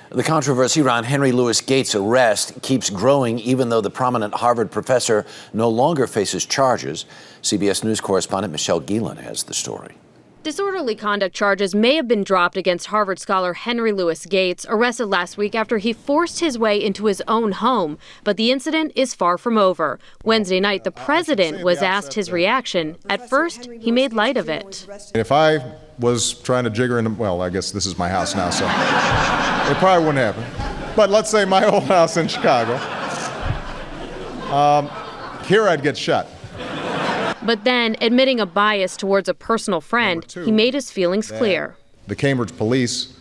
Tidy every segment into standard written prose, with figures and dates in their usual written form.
The controversy around Henry Louis Gates' arrest keeps growing, even though the prominent Harvard professor no longer faces charges. CBS News correspondent Michelle Gielan has the story. Disorderly conduct charges may have been dropped against Harvard scholar Henry Louis Gates, arrested last week after he forced his way into his own home. But the incident is far from over. Wednesday night, the president was asked his reaction. At first, he made light of it. If I was trying to jigger into, well, I guess this is my house now, so it probably wouldn't happen. But let's say my old house in Chicago. Here I'd get shot. But then, admitting a bias towards a personal friend, he made his feelings clear. The Cambridge police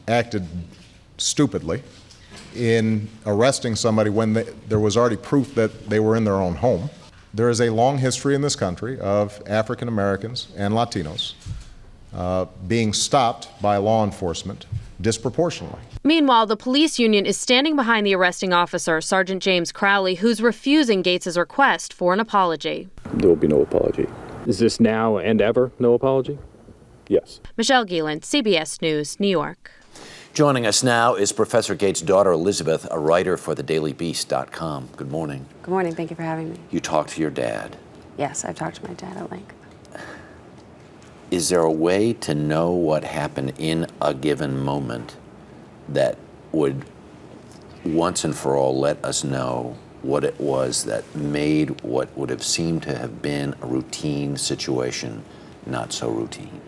acted stupidly in arresting somebody when there was already proof that they were in their own home. There is a long history in this country of African Americans and Latinos being stopped by law enforcement disproportionately. Meanwhile, the police union is standing behind the arresting officer, Sergeant James Crowley, who's refusing Gates' request for an apology. There will be no apology. Is this now and ever no apology? Yes. Michelle Gielan, CBS News, New York. Joining us now is Professor Gates' daughter, Elizabeth, a writer for thedailybeast.com. Good morning. Good morning. Thank you for having me. You talked to your dad. Yes, I've talked to my dad at length. Is there a way to know what happened in a given moment that would once and for all let us know what it was that made what would have seemed to have been a routine situation not so routine?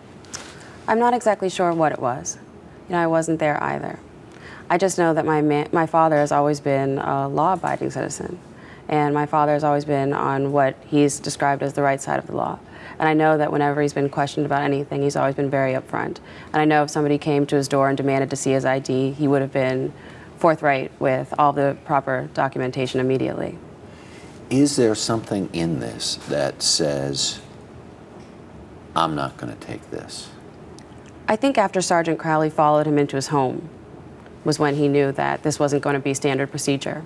I'm not exactly sure what it was. You know, I wasn't there either. I just know that my father has always been a law-abiding citizen, and my father has always been on what he's described as the right side of the law. And I know that whenever he's been questioned about anything, he's always been very upfront. And I know if somebody came to his door and demanded to see his ID, he would have been forthright with all the proper documentation immediately. Is there something in this that says, I'm not going to take this? I think after Sergeant Crowley followed him into his home was when he knew that this wasn't going to be standard procedure.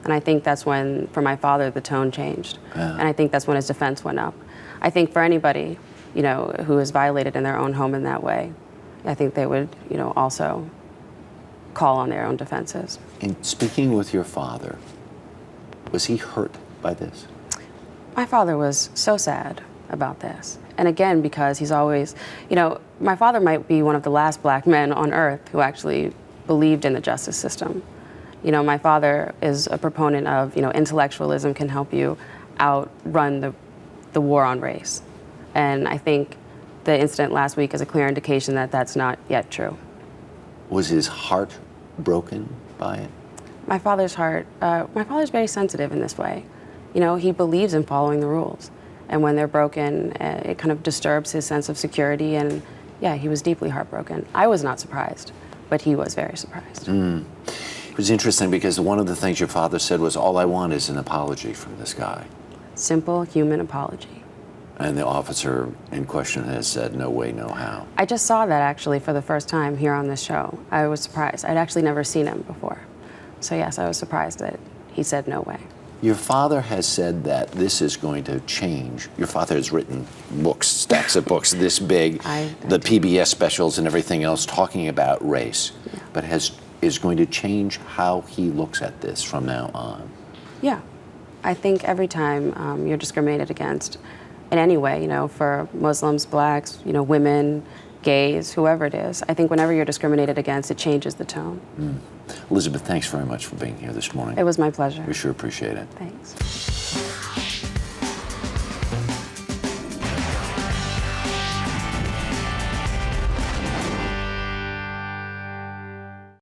And I think that's when, for my father, the tone changed. And I think that's when his defense went up. I think for anybody, you know, who is violated in their own home in that way, I think they would, you know, also call on their own defenses. In speaking with your father, was he hurt by this? My father was so sad about this. And again, because he's always, you know, my father might be one of the last black men on earth who actually believed in the justice system. You know, my father is a proponent of, you know, intellectualism can help you outrun the war on race. And I think the incident last week is a clear indication that that's not yet true. Was his heart broken by it? My father's very sensitive in this way. You know, he believes in following the rules. And when they're broken, it kind of disturbs his sense of security. And yeah, he was deeply heartbroken. I was not surprised, but he was very surprised. It was interesting because one of the things your father said was, all I want is an apology from this guy. Simple human apology. And the officer in question has said, no way, no how. I just saw that actually for the first time here on this show. I was surprised. I'd actually never seen him before. So yes, I was surprised that he said no way. Your father has said that this is going to change. Your father has written books, stacks of books this big, the PBS specials and everything else talking about race, but is going to change how he looks at this from now on. Yeah. I think every time you're discriminated against in any way, you know, for Muslims, blacks, you know, women, gays, whoever it is, I think whenever you're discriminated against, it changes the tone. Elizabeth, thanks very much for being here this morning. It was my pleasure. We sure appreciate it. Thanks.